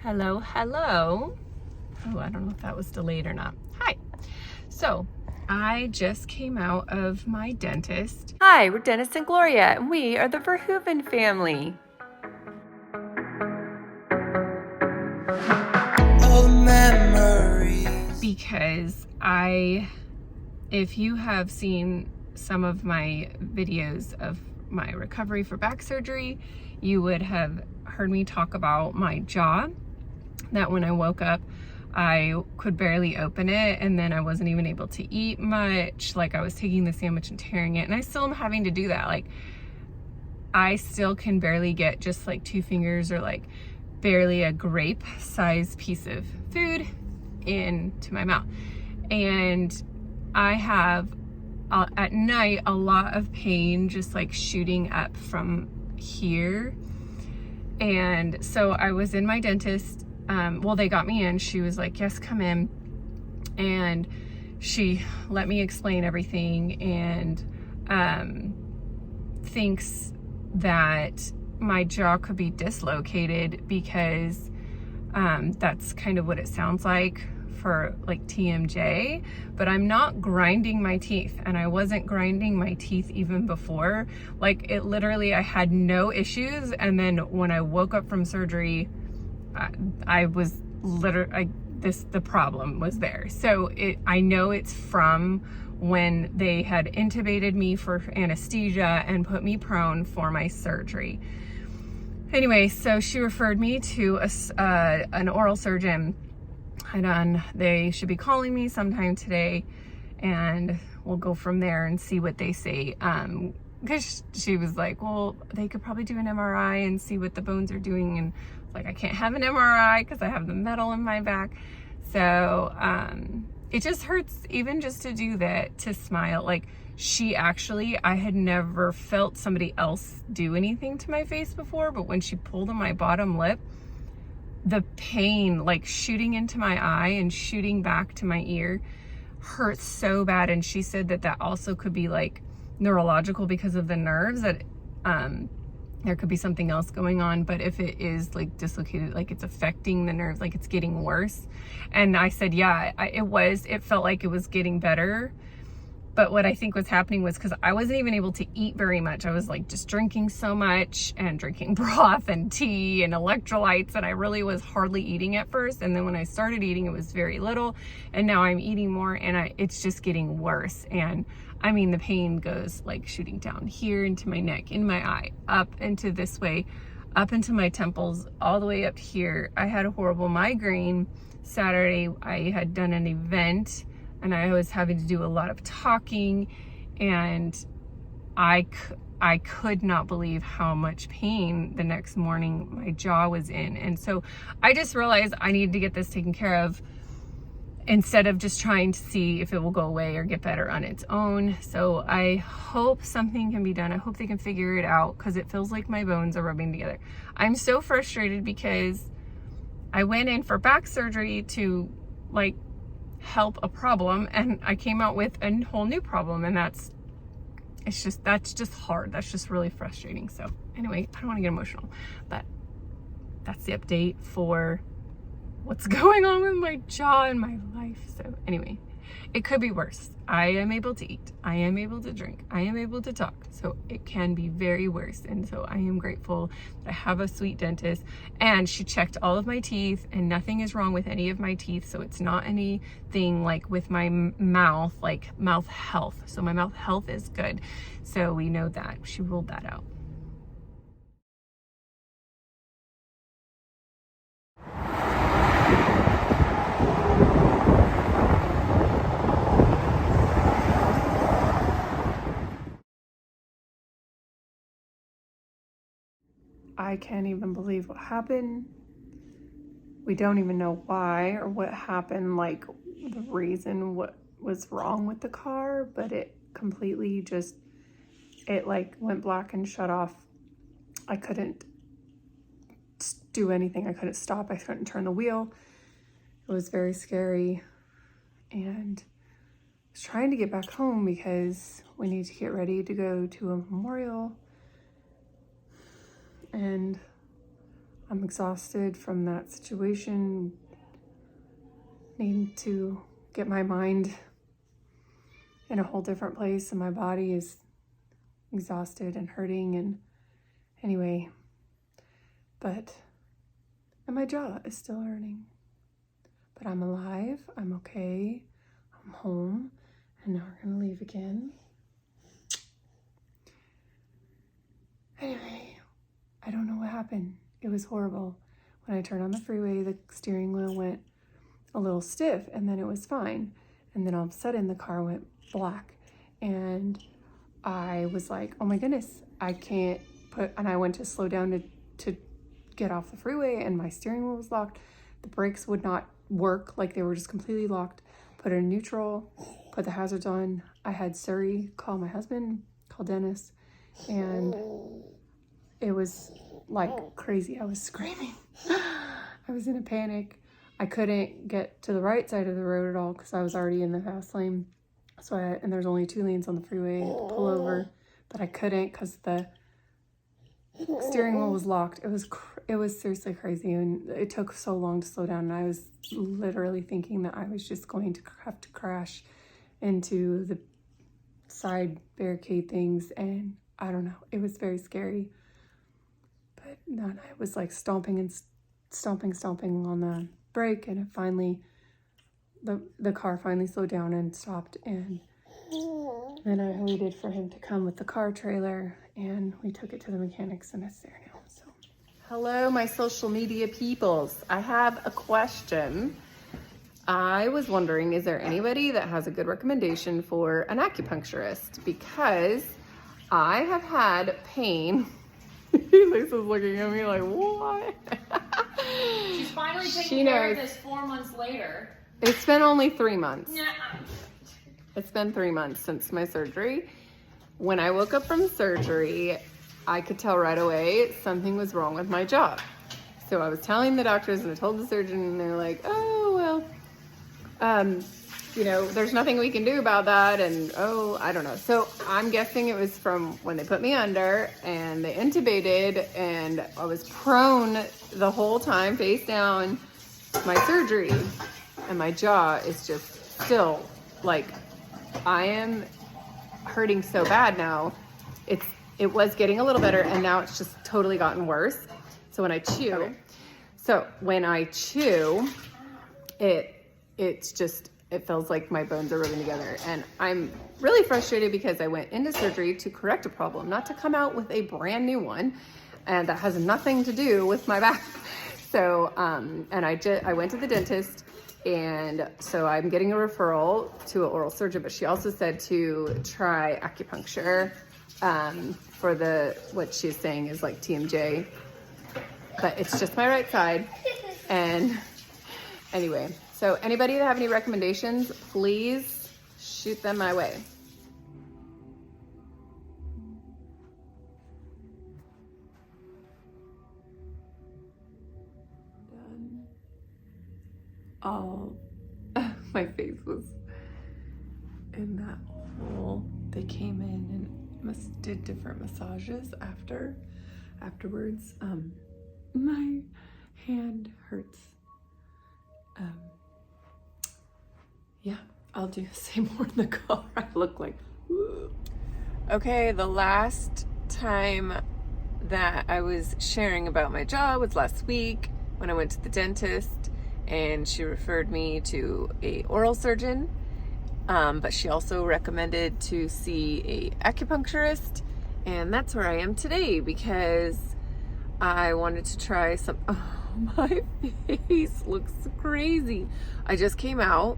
Hello, hello. Oh, I don't know if that was delayed or not. Hi. So, I just came out of my dentist. Hi, we're Dennis and Gloria, and we are the Verhoeven family. All the memories. Because if you have seen some of my videos of my recovery for back surgery, you would have heard me talk about my jaw, that when I woke up, I could barely open it, and then I wasn't even able to eat much. Like, I was taking the sandwich and tearing it, and I still am having to do that. Like, I still can barely get just like 2 fingers or like barely a grape size piece of food into my mouth. And I have at night a lot of pain just like shooting up from here. And so I was in my dentist. Well, they got me in. She was like, yes, come in. And she let me explain everything, and thinks that my jaw could be dislocated because that's kind of what it sounds like for like TMJ, but I'm not grinding my teeth, and I wasn't grinding my teeth even before. Like, it literally, I had no issues, and then when I woke up from surgery, I was literally, the problem was there. So I know it's from when they had intubated me for anesthesia and put me prone for my surgery. Anyway, so she referred me to an oral surgeon. They should be calling me sometime today, and we'll go from there and see what they say. Because she was like, well, they could probably do an MRI and see what the bones are doing. And like, I can't have an MRI because I have the metal in my back. So it just hurts even just to do that, to smile. Like, I had never felt somebody else do anything to my face before, but when she pulled on my bottom lip, the pain like shooting into my eye and shooting back to my ear hurt so bad. And she said that also could be like neurological because of the nerves, that there could be something else going on. But if it is like dislocated, like it's affecting the nerves, like it's getting worse. And I said, yeah, it felt like it was getting better. But what I think was happening was because I wasn't even able to eat very much. I was like just drinking so much and drinking broth and tea and electrolytes, and I really was hardly eating at first. And then when I started eating, it was very little, and now I'm eating more, and it's just getting worse. And I mean, the pain goes like shooting down here into my neck, in my eye, up into this way, up into my temples, all the way up here. I had a horrible migraine Saturday. I had done an event, and I was having to do a lot of talking, and I could not believe how much pain the next morning my jaw was in. And so I just realized I needed to get this taken care of instead of just trying to see if it will go away or get better on its own. So I hope something can be done. I hope they can figure it out, because it feels like my bones are rubbing together. I'm so frustrated because I went in for back surgery to like help a problem, and I came out with a whole new problem, and that's just hard. That's just really frustrating. So anyway, I don't want to get emotional, but that's the update for what's going on with my jaw and my life. So anyway, it could be worse. I am able to eat, I am able to drink, I am able to talk, so it can be very worse. And so I am grateful that I have a sweet dentist, and she checked all of my teeth, and nothing is wrong with any of my teeth. So it's not anything like with my mouth, like mouth health. So my mouth health is good. So we know that she ruled that out. I can't even believe what happened. We don't even know why or what happened, like the reason what was wrong with the car, but it completely it like went black and shut off. I couldn't do anything. I couldn't stop. I couldn't turn the wheel. It was very scary. And I was trying to get back home because we need to get ready to go to a memorial. And I'm exhausted from that situation. Need to get my mind in a whole different place, and my body is exhausted and hurting. And anyway, and my jaw is still hurting. But I'm alive, I'm okay, I'm home, and now we're gonna leave again. Anyway, I don't know what happened. It was horrible. When I turned on the freeway, the steering wheel went a little stiff, and then it was fine. And then all of a sudden the car went black, and I was like, oh my goodness, and I went to slow down to get off the freeway, and my steering wheel was locked. The brakes would not work, like they were just completely locked. Put it in neutral, put the hazards on. I had Surrey call my husband, call Dennis, and it was like crazy. I was screaming. I was in a panic. I couldn't get to the right side of the road at all because I was already in the fast lane. And there's only 2 lanes on the freeway to pull over, but I couldn't because the steering wheel was locked. It was seriously crazy, and it took so long to slow down, and I was literally thinking that I was just going to have to crash into the side barricade things, and I don't know, it was very scary. But then I was like stomping on the brake, and it finally, the car finally slowed down and stopped, and then I waited for him to come with the car trailer, and we took it to the mechanics, and it's there now. So, hello, my social media peoples. I have a question. I was wondering, is there anybody that has a good recommendation for an acupuncturist? Because I have had pain. Lisa's looking at me like, what? She's finally taking care of this 4 months later. It's been only 3 months. Nah. It's been 3 months since my surgery. When I woke up from surgery, I could tell right away something was wrong with my jaw. So I was telling the doctors, and I told the surgeon, and they're like, oh, well, there's nothing we can do about that. And, I don't know. So I'm guessing it was from when they put me under and they intubated, and I was prone the whole time, face down, my surgery. And my jaw is just still like, I am hurting so bad now. It was getting a little better, and now it's just totally gotten worse. So when I chew, it feels like my bones are rubbing together. And I'm really frustrated because I went into surgery to correct a problem, not to come out with a brand new one. And that has nothing to do with my back. So, and I went to the dentist, and so I'm getting a referral to an oral surgeon, but she also said to try acupuncture for what she's saying is like TMJ, but it's just my right side. And anyway, so anybody that have any recommendations, please shoot them my way. My face was in that hole. They came in and did different massages afterwards. My hand hurts. Yeah, I'll say more in the car. I look like, whoa. Okay, the last time that I was sharing about my jaw was last week when I went to the dentist, and she referred me to a oral surgeon, but she also recommended to see a acupuncturist, and that's where I am today because I wanted to try some. Oh, my face looks crazy. I just came out,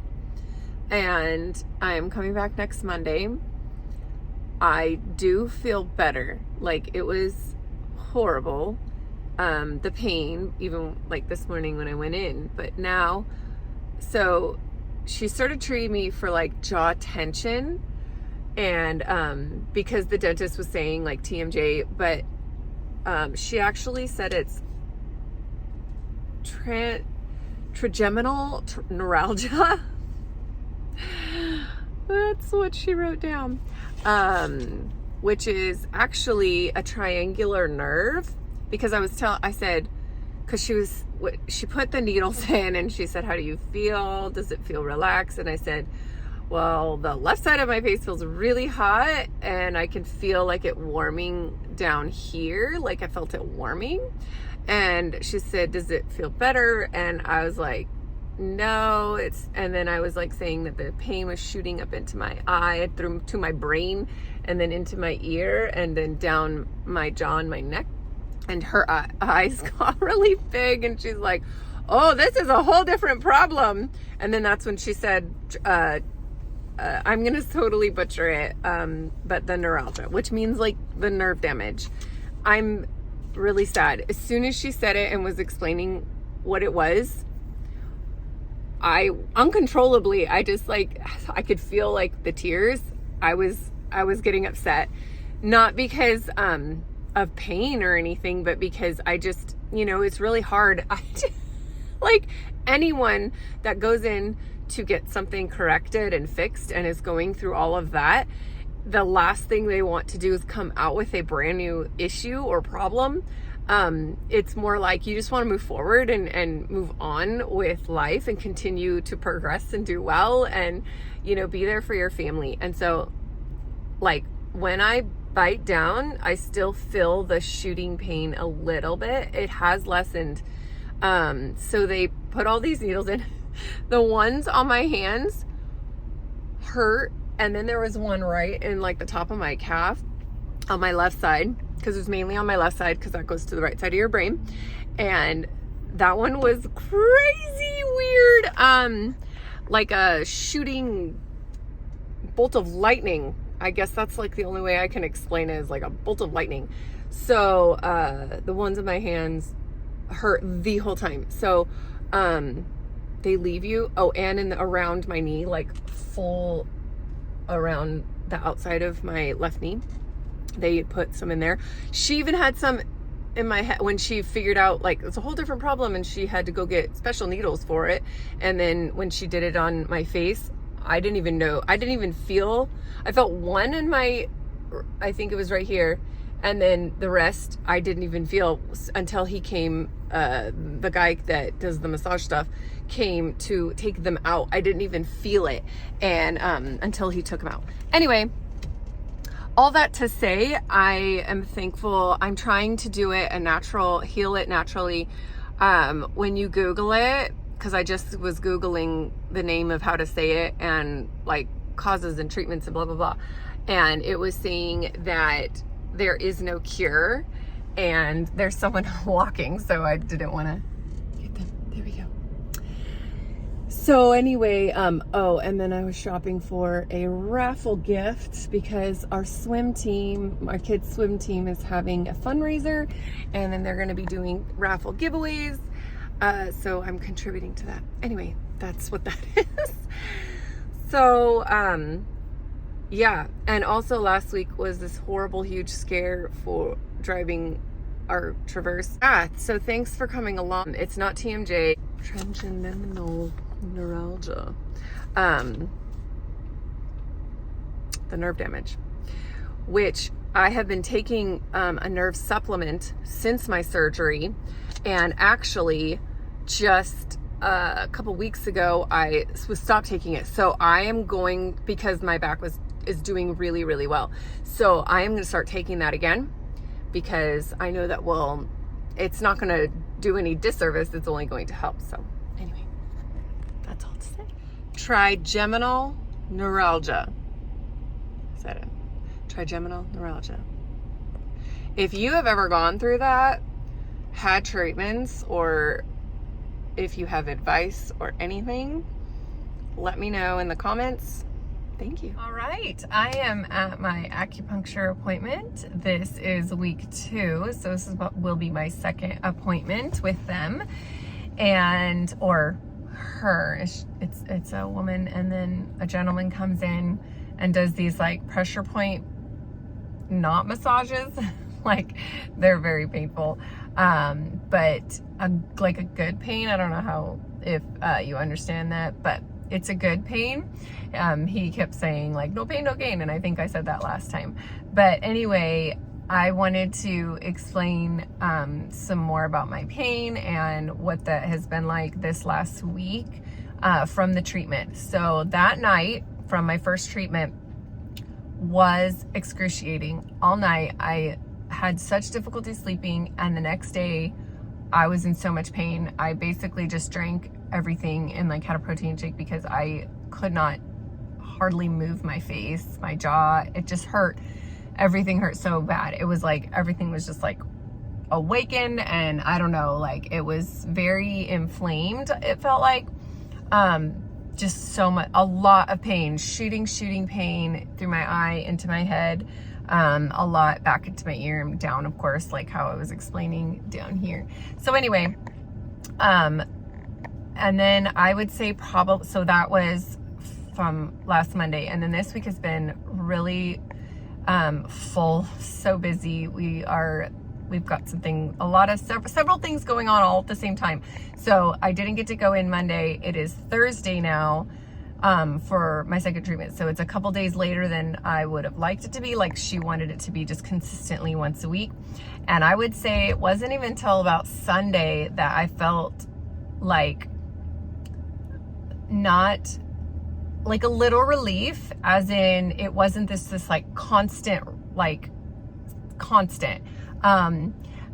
and I'm coming back next Monday. I do feel better. Like, it was horrible. The pain, even like this morning when I went in, but now, so she started treating me for like jaw tension, and because the dentist was saying like TMJ, but she actually said it's Trigeminal Neuralgia. That's what she wrote down, which is actually a triangular nerve. Because I said, because she put the needles in and she said, how do you feel? Does it feel relaxed? And I said, well, the left side of my face feels really hot and I can feel like it warming down here. Like I felt it warming. And she said, does it feel better? And I was like, no, and then I was like saying that the pain was shooting up into my eye, through to my brain, and then into my ear, and then down my jaw and my neck. And her eyes got really big, and she's like, oh, this is a whole different problem. And then that's when she said, I'm gonna totally butcher it, but the neuralgia, which means like the nerve damage. I'm really sad. As soon as she said it and was explaining what it was, I uncontrollably, I just like, I could feel like the tears. I was getting upset, not because of pain or anything, but because I just, it's really hard. Like anyone that goes in to get something corrected and fixed and is going through all of that, the last thing they want to do is come out with a brand new issue or problem. It's more like you just want to move forward and move on with life and continue to progress and do well and, be there for your family. And so like when I bite down, I still feel the shooting pain a little bit. It has lessened. So they put all these needles in. The ones on my hands hurt. And then there was one right in like the top of my calf on my left side, because it was mainly on my left side because that goes to the right side of your brain. And that one was crazy weird. Like a shooting bolt of lightning. I guess that's like the only way I can explain it, is like a bolt of lightning. So the ones in my hands hurt the whole time. So they leave you, and around my knee, like full around the outside of my left knee. They put some in there. She even had some in my head when she figured out like it's a whole different problem, and she had to go get special needles for it. And then when she did it on my face, I didn't even feel. I felt one in my, I think it was right here, and then the rest I didn't even feel until he came, the guy that does the massage stuff came to take them out. I didn't even feel it, and until he took them out. Anyway, all that to say, I am thankful. I'm trying to do it heal it naturally. When you Google it, because I just was Googling the name of how to say it and like causes and treatments and blah, blah, blah. And it was saying that there is no cure, and there's someone walking, so I didn't want to get them. There we go. So anyway, and then I was shopping for a raffle gift because our kids' swim team is having a fundraiser, and then they're going to be doing raffle giveaways. So I'm contributing to that. Anyway, that's what that is. So, yeah. And also last week was this horrible, huge scare for driving our traverse path. So thanks for coming along. It's not TMJ. Trigeminal neuralgia. The nerve damage, which I have been taking a nerve supplement since my surgery. And actually just a couple weeks ago, I stopped taking it. So I am going, because my back is doing really, really well. So I am going to start taking that again, because I know that it's not going to do any disservice. It's only going to help. So anyway, that's all to say. Trigeminal neuralgia. Is that it? Trigeminal neuralgia. If you have ever gone through that, had treatments, or if you have advice or anything, let me know in the comments. Thank you. All right, I am at my acupuncture appointment. This is week 2, so this is what will be my second appointment with them, or her. It's a woman, and then a gentleman comes in and does these like pressure point knot massages. Like, they're very painful, but like a good pain. I don't know if you understand that, but it's a good pain. He kept saying like, no pain, no gain. And I think I said that last time. But anyway, I wanted to explain some more about my pain and what that has been like this last week from the treatment. So that night from my first treatment was excruciating. All night I had such difficulty sleeping, and the next day I was in so much pain. I basically just drank everything and like had a protein shake because I could not hardly move my face, my jaw. It just hurt. Everything hurt so bad. It was like everything was just like awakened, and I don't know, like it was very inflamed. It felt like just so much, a lot of pain, shooting pain through my eye, into my head, a lot back into my ear and down, of course, like how I was explaining down here. So anyway, and then I would say probably, so that was from last Monday, and then this week has been really full, so busy. We've got several things going on all at the same time. So I didn't get to go in Monday. It is Thursday now for my second treatment. So it's a couple days later than I would have liked it to be. Like she wanted it to be just consistently once a week. And I would say it wasn't even until about Sunday that I felt like not like a little relief, as in it wasn't this like constant.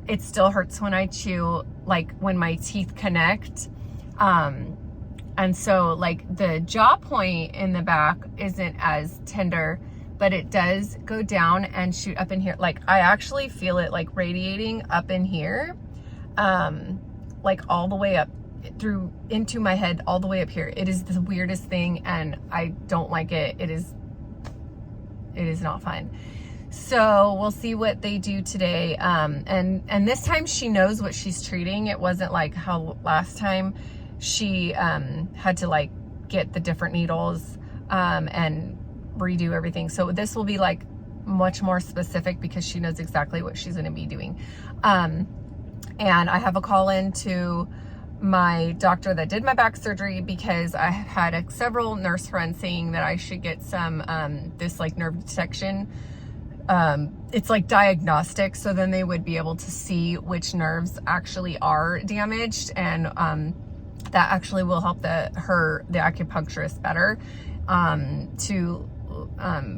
It still hurts when I chew, like when my teeth connect. And so like the jaw point in the back isn't as tender, but it does go down and shoot up in here. Like I actually feel it like radiating up in here, like all the way up through into my head, all the way up here. It is the weirdest thing, and I don't like it. It is not fun. So we'll see what they do today. And this time she knows what she's treating. It wasn't like how last time she had to like get the different needles and redo everything. So this will be like much more specific because she knows exactly what she's going to be doing. And I have a call in to my doctor that did my back surgery because I had several nurse friends saying that I should get some this like nerve detection. It's like diagnostic, so then they would be able to see which nerves actually are damaged, and that actually will help the acupuncturist better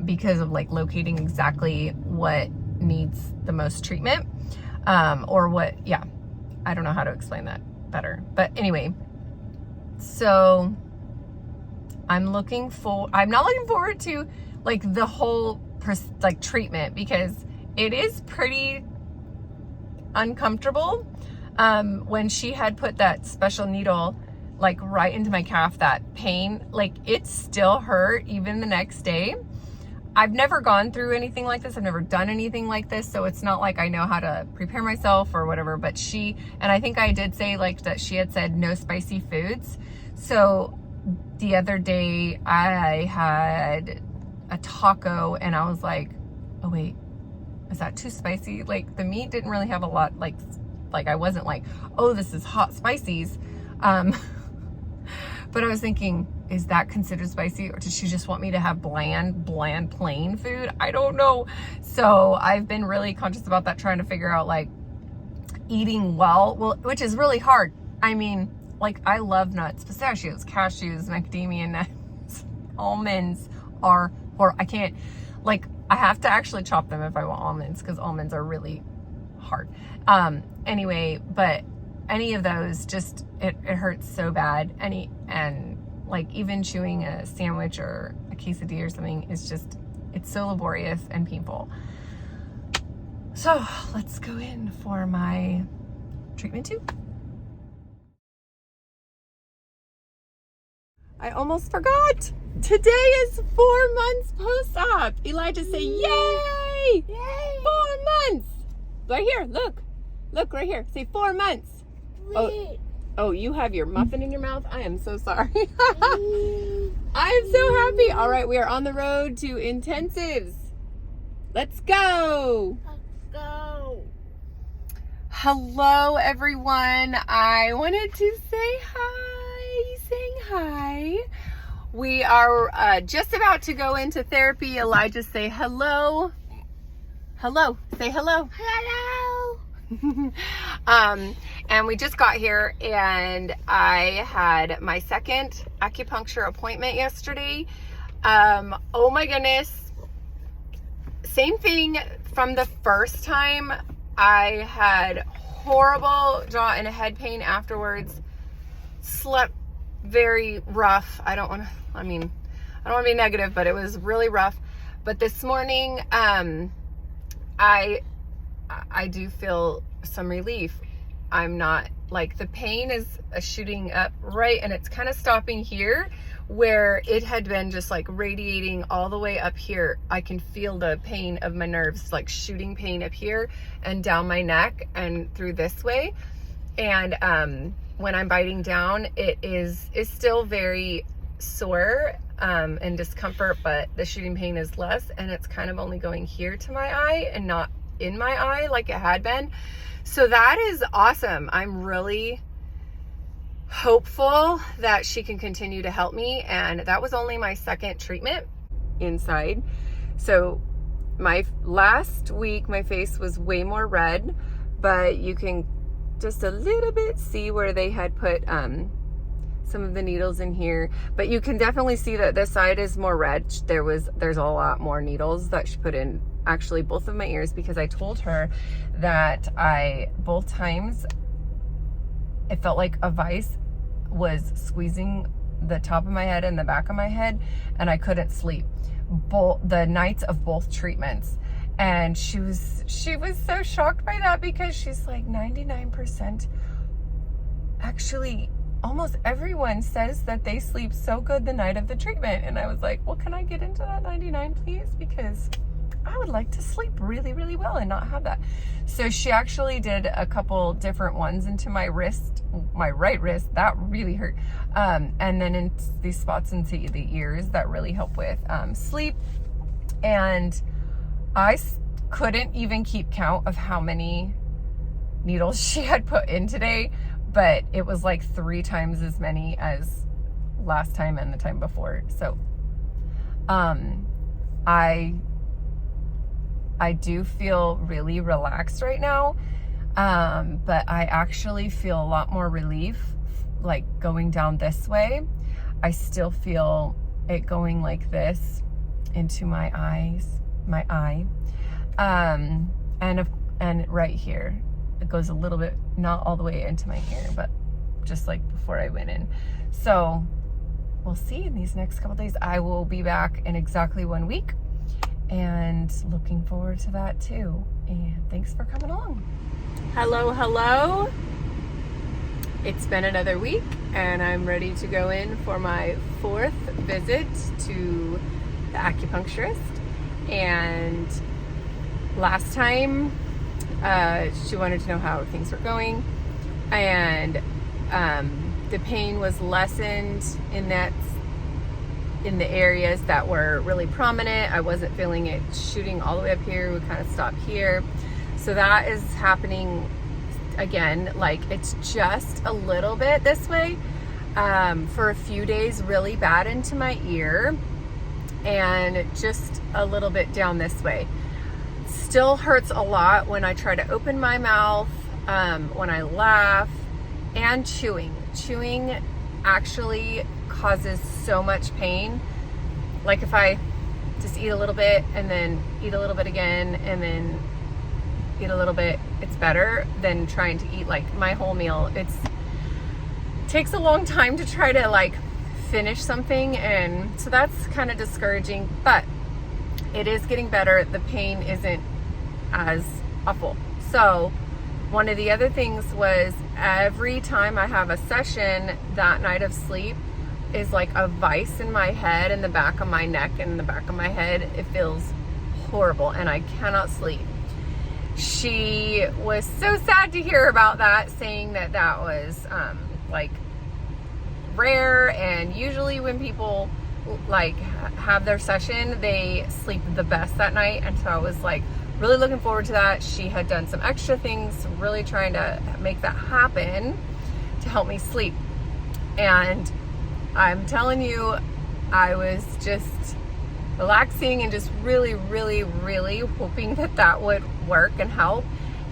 because of like locating exactly what needs the most treatment, or what, yeah, I don't know how to explain that better, but anyway, so I'm not looking forward to like the whole like treatment, because it is pretty uncomfortable. When she had put that special needle like right into my calf, that pain, like it still hurt even the next day. I've never gone through anything like this. I've never done anything like this, so it's not like I know how to prepare myself or whatever, but and I think I did say like that she had said no spicy foods. So the other day I had a taco and I was like, oh wait, is that too spicy? Like the meat didn't really have a lot, like I wasn't like, oh, this is hot spices. But I was thinking, is that considered spicy, or did she just want me to have bland plain food? I don't know. So I've been really conscious about that, trying to figure out like eating well, which is really hard. I mean, like I love nuts, pistachios, cashews, macadamia nuts, almonds are, or I can't, like I have to actually chop them if I want almonds, because almonds are really hard. Anyway, but any of those, just it hurts so bad. And like even chewing a sandwich or a quesadilla or something is just, it's so laborious and painful. So let's go in for my treatment too. I almost forgot. Today is 4 months post-op. Elijah, say yay! Yay! 4 months. Right here, look right here. Say 4 months. Oh, you have your muffin in your mouth? I am so sorry. I am so happy. All right, we are on the road to intensives. Let's go. Let's go. Hello, everyone. I wanted to say hi. Saying hi. We are just about to go into therapy. Elijah, say hello. Hello. Say hello. Hello. And we just got here, and I had my second acupuncture appointment yesterday. Oh my goodness. Same thing from the first time. I had horrible jaw and head pain afterwards. Slept very rough. I don't want to be negative, but it was really rough. But this morning, I do feel some relief. I'm not, like, the pain is shooting up right, and it's kind of stopping here where it had been just like radiating all the way up here. I can feel the pain of my nerves, like shooting pain up here and down my neck and through this way. And when I'm biting down, it's still very sore and discomfort, but the shooting pain is less, and it's kind of only going here to my eye and not in my eye like it had been. So that is awesome. I'm really hopeful that she can continue to help me. And that was only my second treatment inside. So my last week, my face was way more red, but you can just a little bit see where they had put some of the needles in here, but you can definitely see that this side is more red. There's a lot more needles that she put in, actually both of my ears, because I told her that both times it felt like a vice was squeezing the top of my head and the back of my head, and I couldn't sleep the nights of both treatments. And she was so shocked by that, because she's like, 99%, actually almost everyone says that they sleep so good the night of the treatment. And I was like, well, can I get into that 99, please? Because I would like to sleep really, really well and not have that. So she actually did a couple different ones into my wrist, my right wrist. That really hurt. And then in these spots into the ears that really help with sleep. And I couldn't even keep count of how many needles she had put in today, but it was like 3 times as many as last time and the time before. So I do feel really relaxed right now, but I actually feel a lot more relief, like going down this way. I still feel it going like this into my eye, and right here. It goes a little bit, not all the way into my ear, but just like before I went in. So we'll see in these next couple days. I will be back in exactly 1 week, and looking forward to that too. And thanks for coming along. Hello. It's been another week, and I'm ready to go in for my 4th visit to the acupuncturist. And last time, she wanted to know how things were going, and the pain was lessened in the areas that were really prominent. I wasn't feeling it shooting all the way up here. We kind of stopped here. So that is happening again. Like, it's just a little bit this way for a few days, really bad into my ear, and just a little bit down this way. Still hurts a lot when I try to open my mouth, when I laugh, and chewing. Chewing actually causes so much pain. Like, if I just eat a little bit and then eat a little bit again and then eat a little bit, it's better than trying to eat like my whole meal. It takes a long time to try to like finish something, and so that's kind of discouraging, but it is getting better. The pain isn't as awful. So one of the other things was, every time I have a session, that night of sleep is like a vice in my head, in the back of my neck and the back of my head. It feels horrible, and I cannot sleep. She was so sad to hear about that, saying that was like rare, and usually when people like have their session, they sleep the best that night. And so I was like really looking forward to that. She had done some extra things, really trying to make that happen to help me sleep. And I'm telling you, I was just relaxing and just really, really, really hoping that would work and help.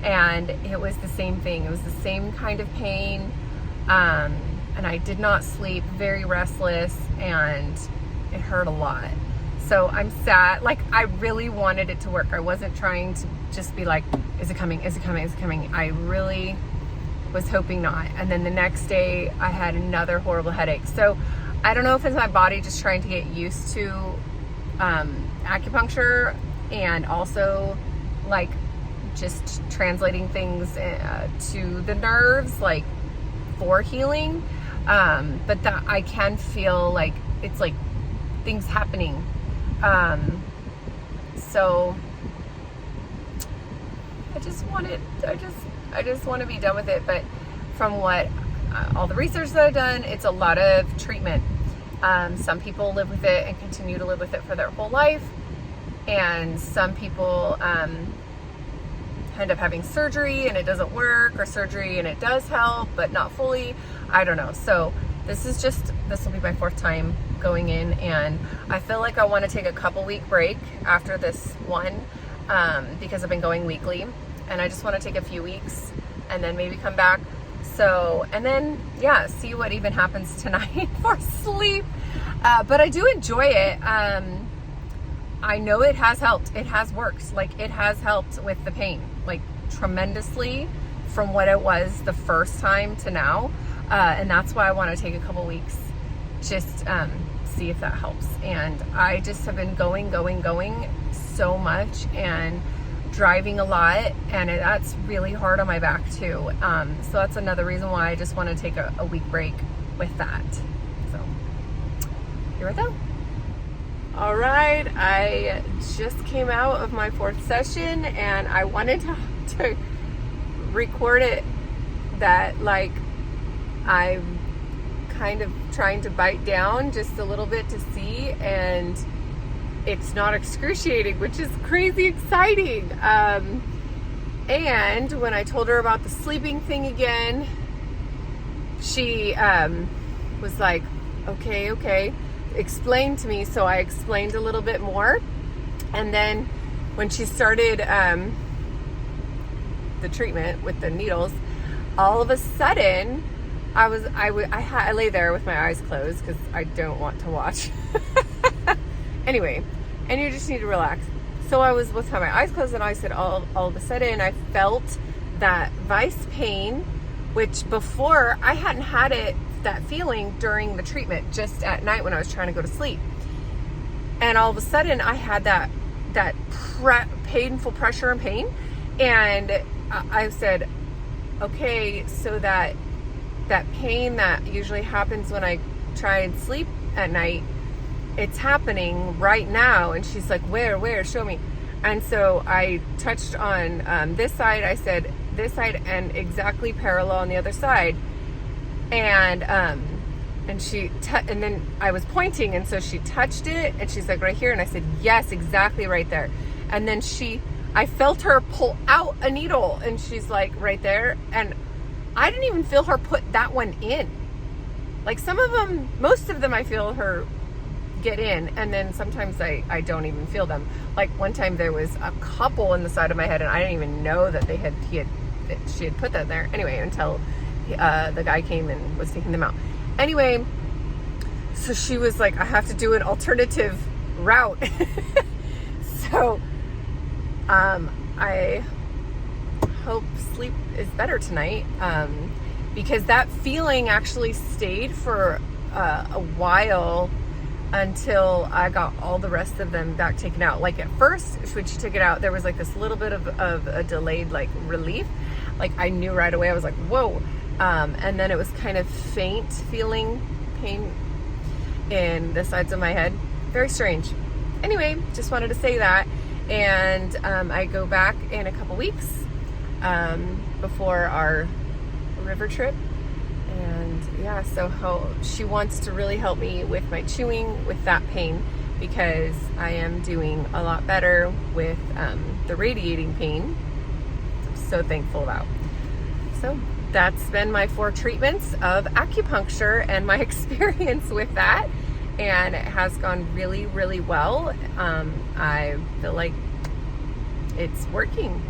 And it was the same thing. It was the same kind of pain. And I did not sleep, very restless, and it hurt a lot. So I'm sad. Like, I really wanted it to work. I wasn't trying to just be like, is it coming? Is it coming? Is it coming? I really was hoping not. And then the next day I had another horrible headache. So I don't know if it's my body just trying to get used to acupuncture, and also like just translating things to the nerves, like for healing. But that I can feel like it's like things happening. So I just want to be done with it. But from what all the research that I've done, it's a lot of treatment. Some people live with it and continue to live with it for their whole life. And some people end up having surgery and it doesn't work, or surgery and it does help, but not fully. I don't know. So this will be my 4th time going in, and I feel like I want to take a couple-week break after this one, because I've been going weekly, and I just want to take a few weeks and then maybe come back. So, and then, yeah, see what even happens tonight for sleep. But I do enjoy it. I know it has helped. It has worked. Like, it has helped with the pain, like, tremendously from what it was the first time to now. And that's why I want to take a couple weeks, just see if that helps. And I just have been going so much and driving a lot, and that's really hard on my back too. So that's another reason why I just want to take a week break with that. So here I go. All right, I just came out of my 4th session, and I wanted to record it, that like I'm kind of trying to bite down just a little bit to see, and it's not excruciating, which is crazy exciting. And when I told her about the sleeping thing again, she was like, okay, explain to me. So I explained a little bit more. And then when she started the treatment with the needles, all of a sudden I lay there with my eyes closed because I don't want to watch. Anyway, and you just need to relax. So I was with my eyes closed, and I said all of a sudden I felt that vice pain, which before I hadn't had that feeling during the treatment, just at night when I was trying to go to sleep. And all of a sudden I had that painful pressure and pain. And I said, okay, so that pain that usually happens when I try and sleep at night, it's happening right now. And she's like, where, show me. And so I touched on this side. I said this side, and exactly parallel on the other side. And and then I was pointing, and so she touched it, and she's like, right here. And I said, yes, exactly right there. And then I felt her pull out a needle, and she's like, right there. And I didn't even feel her put that one in. Like, most of them I feel her get in, and then sometimes I don't even feel them. Like, one time there was a couple in the side of my head, and I didn't even know that she had put that there. Anyway, until the guy came and was taking them out. Anyway, so she was like, I have to do an alternative route. So I hope sleep is better tonight, because that feeling actually stayed for a while, until I got all the rest of them back taken out. Like, at first when she took it out, there was like this little bit of a delayed like relief. Like, I knew right away. I was like, whoa. And then it was kind of faint feeling pain in the sides of my head. Very strange. Anyway, just wanted to say that. And I go back in a couple weeks before our river trip. And yeah, so she wants to really help me with my chewing, with that pain, because I am doing a lot better with the radiating pain. I'm so thankful about. So that's been my 4 treatments of acupuncture and my experience with that. and it has gone really, really well. I feel like it's working.